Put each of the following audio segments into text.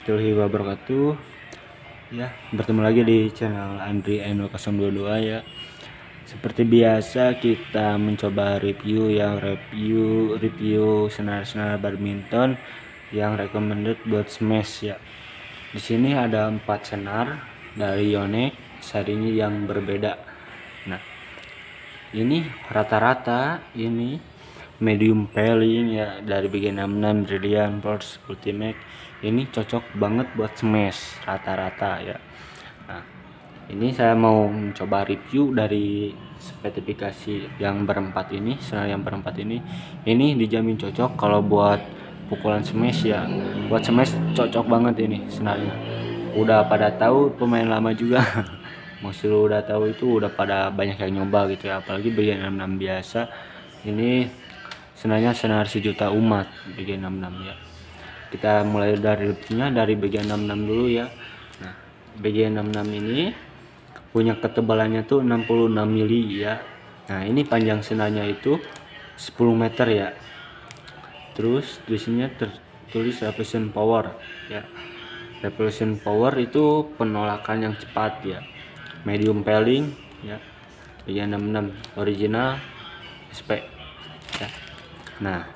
warahmatullahi wabarakatuh. Ya, bertemu lagi di channel Andri N022 ya. Seperti biasa kita mencoba review senar-senar badminton yang recommended buat smash ya. Di sini ada 4 senar dari Yonex, serinya yang berbeda. Nah, ini rata-rata ini medium peeling ya, dari bagian 66 Brilliant Burst Ultimate. Ini cocok banget buat smash rata-rata ya. Nah, ini saya mau mencoba review dari spesifikasi yang berempat ini, senar yang berempat ini dijamin cocok kalau buat pukulan smash ya. Buat smash cocok banget ini senarnya. Udah pada tahu, pemain lama juga maksud udah tahu itu udah pada banyak yang nyoba gitu ya, apalagi bagian 66 biasa. Ini senarnya senar sejuta umat bagian 66 ya. Kita mulai dari reviewnya dari bagian 66 dulu ya. Nah, bagian 66 ini punya ketebalannya tuh 66 mili ya. Nah, ini panjang senarnya itu 10 meter ya. Terus di sini tertulis repulsion power ya. Repulsion power itu penolakan yang cepat ya. Medium peeling ya. Bagian 66 original SP ya. Nah,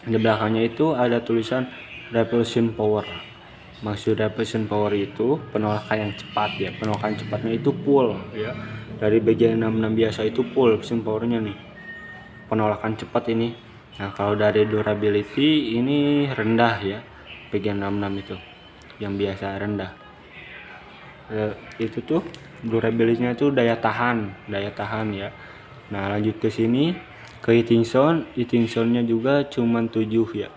di belakangnya itu ada tulisan repulsion power. Maksud repulsion power itu penolakan yang cepat ya. Penolakan cepatnya itu pull ya. Dari bagian 66 biasa itu pull repulsion powernya nih. Penolakan cepat ini. Nah, kalau dari durability ini rendah ya. Bagian 66 itu yang biasa rendah. Itu tuh durability-nya itu daya tahan ya. Nah, lanjut ke sini ke hitting sound-nya juga cuman 7 ya.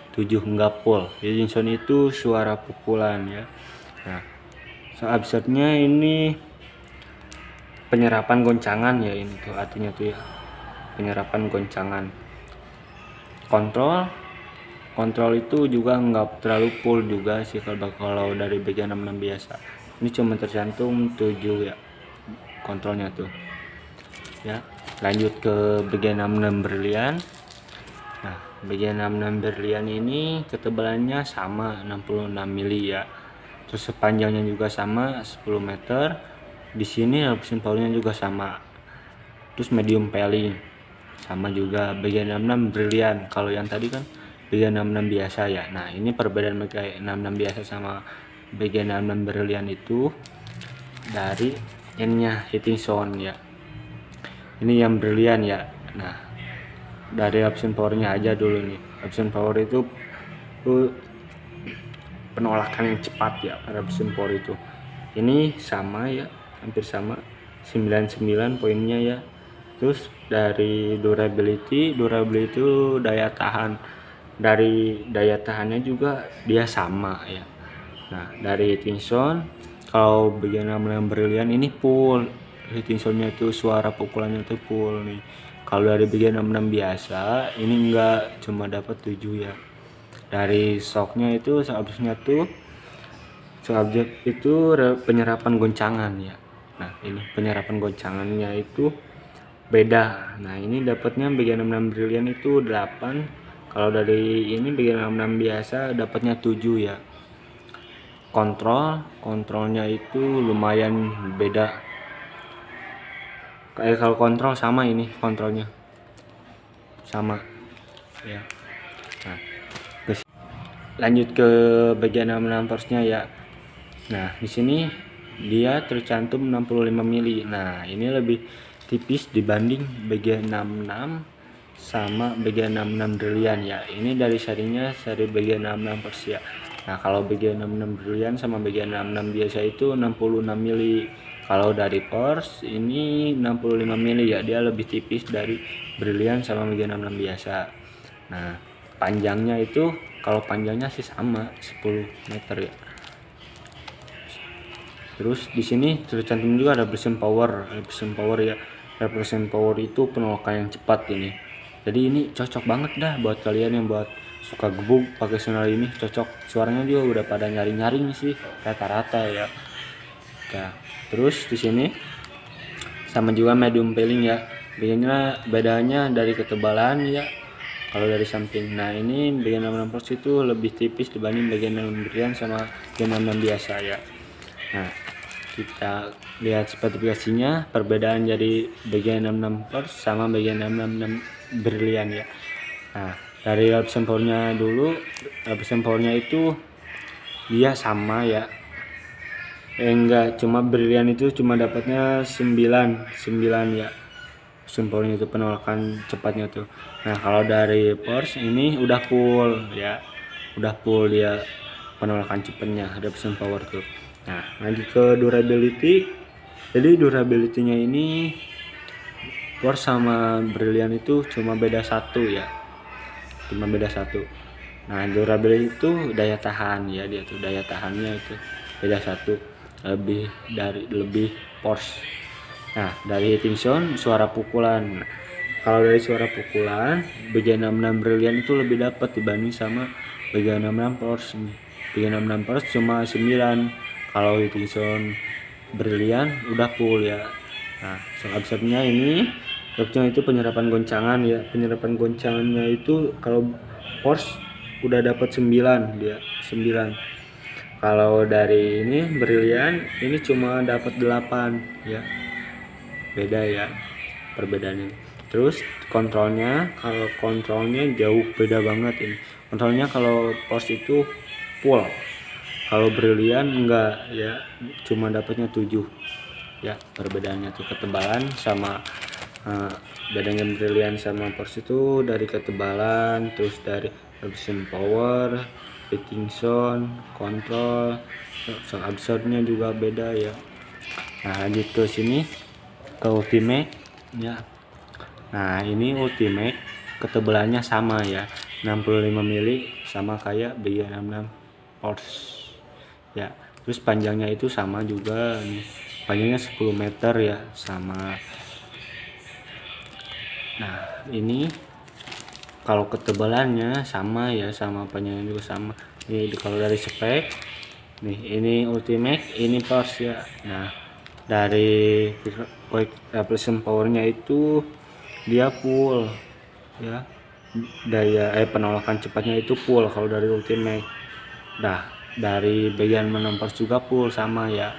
7 enggak full. Hitting sound itu suara pukulan ya. Nah, upsetnya ini penyerapan goncangan ya, ini tuh artinya tuh ya. Penyerapan goncangan. Kontrol itu juga enggak terlalu full juga sih kalau dari bagian 66 biasa. Ini cuma tercantum 7 ya kontrolnya tuh. Ya, lanjut ke bagian 66 berlian. Nah, bagian 66 berlian ini ketebalannya sama 66 mili ya. Terus sepanjangnya juga sama 10 meter. Di sini repulsion powernya juga sama. Terus medium peeling sama juga bagian 66 berlian. Kalau yang tadi kan bagian 66 biasa ya. Nah, ini perbedaan bagian 66 biasa sama bagian 66 berlian itu dari N-nya hitting sound ya. Ini yang berlian ya. Nah, dari option powernya aja dulu nih. Option power itu penolakan yang cepat ya. Option power itu ini sama ya, hampir sama 99 poinnya ya. Terus dari durability itu daya tahan. Dari daya tahannya juga dia sama ya. Nah, dari hitting sound kalau bagian 66 berlian ini full. Hitting soundnya itu suara pukulannya itu full nih. Kalau dari bagian 66 biasa ini enggak, cuma dapat 7 ya. Dari shocknya itu seharusnya tuh subjek itu penyerapan goncangan ya. Nah, ini penyerapan goncangannya itu beda. Nah, ini dapatnya bagian 66 brilian itu 8. Kalau dari ini bagian 66 biasa dapatnya 7 ya. Kontrolnya itu lumayan beda. Kayak kalau kontrol sama, ini kontrolnya sama ya. Nah, lanjut ke bagian 66 force-nya ya. Nah, di sini dia tercantum 65 mili. Nah, ini lebih tipis dibanding bagian 66 sama bagian 66 brilian ya. Ini dari seri bagian 66 force ya. Nah, kalau bagian 66 brilian sama bagian 66 biasa itu 66 mili. Kalau dari force ini 65 mili ya, dia lebih tipis dari brilian sama bagian 66 biasa. Nah, panjangnya itu kalau panjangnya sih sama 10 meter ya. Terus di sini tercantum juga ada repulsion power ya. Repulsion power itu penolakan yang cepat ini. Jadi ini cocok banget dah buat kalian yang buat suka gebuk pakai senar ini, cocok. Suaranya juga udah pada nyaring-nyaring sih rata-rata ya. Nah, terus di sini sama juga medium peeling ya. Bedanya dari ketebalan ya. kalau dari samping. Nah ini bagian 66 pors itu lebih tipis dibanding bagian 66 berlian sama bagian 66 biasa ya. Nah kita lihat spesifikasinya, perbedaan dari bagian 66 pors sama bagian 66 berlian ya. Nah dari lapisan powernya dulu, lapisan powernya itu dia sama ya, enggak, cuma berlian itu cuma dapatnya 9 ya, sempornya itu penolakan cepatnya tuh. Nah kalau dari Porsche ini udah full ya, udah full dia penolakan cepatnya, ada pesan power tuh. Nah lanjut ke durability. Jadi durability-nya ini Porsche sama berlian itu cuma beda satu ya, cuma beda satu. Nah durability itu daya tahan ya, dia tuh daya tahannya itu beda satu, lebih Porsche. Nah dari heating sound, suara pukulan. Kalau dari suara pukulan bagian 66 berlian itu lebih dapat dibanding sama bagian 66 Porsche. Bagian 66 Porsche cuma 9, kalau heating sound berlian udah full ya. Nah sound absorbnya ini, absorbnya itu penyerapan goncangan ya, penyerapan goncangannya itu kalau Porsche udah dapat 9 dia, 9. Kalau dari ini berlian ini cuma dapat 8 ya, beda ya perbedaannya. Terus kontrolnya, kalau kontrolnya jauh beda banget ini. Kontrolnya kalau Porsche itu full, kalau berlian enggak ya, cuma dapatnya 7 ya. Perbedaannya tuh ketebalan sama bedanya berlian sama Porsche itu dari ketebalan, terus dari absorption power, heating sound, kontrol, sound absorbnya juga beda ya. Nah lanjut ke sini, ke ultimate ya. Nah ini ultimate ketebalannya sama ya, 65 mili, sama kayak BG66 Porsche ya. Terus panjangnya itu sama juga nih, panjangnya 10 meter ya, sama. Nah ini kalau ketebalannya sama ya, sama panjangnya juga sama. Ini kalau dari spek nih, ini ultimate, ini Porsche ya. Nah dari application powernya itu dia full ya, daya penolakan cepatnya itu full kalau dari ultimate. Nah dari bagian menempel juga full sama ya,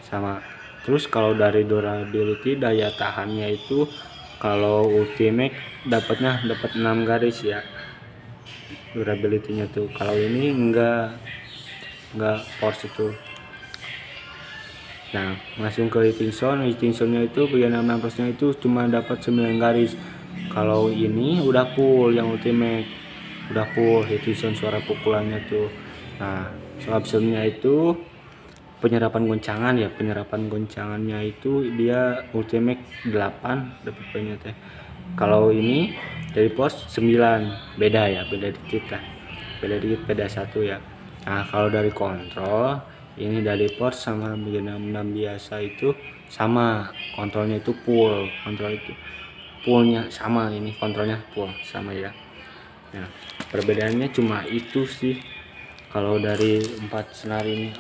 sama. Terus kalau dari durability, daya tahannya itu kalau ultimate dapat 6 garis ya durability-nya tuh. Kalau ini enggak Porsche itu. Nah langsung ke heating sound. Heating sound-nya itu bagian 66 nya itu cuma dapat 9 garis. Kalau ini udah full, yang ultimate udah full heating sound, suara pukulannya tuh. Nah sound absorbnya itu penyerapan goncangan ya, penyerapan goncangannya itu dia ultimate 8 dapat banyak teh. Kalau ini dari Porsche 9, beda ya, beda dikit lah, beda 1 ya. Nah kalau dari kontrol, ini dari Porsche sama bagian 66 biasa itu sama, kontrolnya itu full, kontrol itu fullnya sama, ini kontrolnya full sama ya. Nah perbedaannya cuma itu sih. Kalau dari 4 senar ini,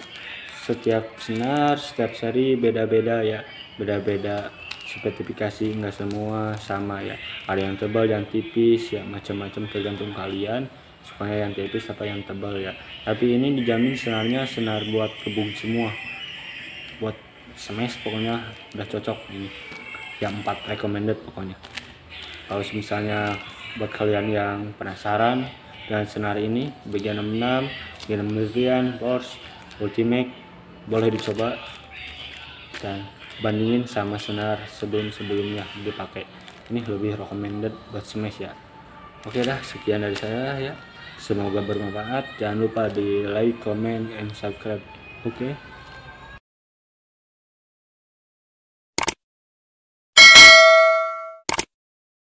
setiap senar, setiap seri beda-beda ya, beda-beda spesifikasi, enggak semua sama ya. Ada yang tebal, yang tipis ya, macam-macam tergantung kalian sukanya yang tipis apa yang tebal ya. Tapi ini dijamin senarnya senar buat kebun semua, buat smash pokoknya udah cocok ini. Yang 4 recommended pokoknya. Kalau misalnya buat kalian yang penasaran dengan senar ini bagian 66, bagian berlian Porsche ultimate, boleh dicoba dan bandingin sama senar sebelumnya dipakai. Ini lebih recommended buat smash ya. Oke dah, sekian dari saya ya, semoga bermanfaat. Jangan lupa di like, comment, and subscribe. Oke.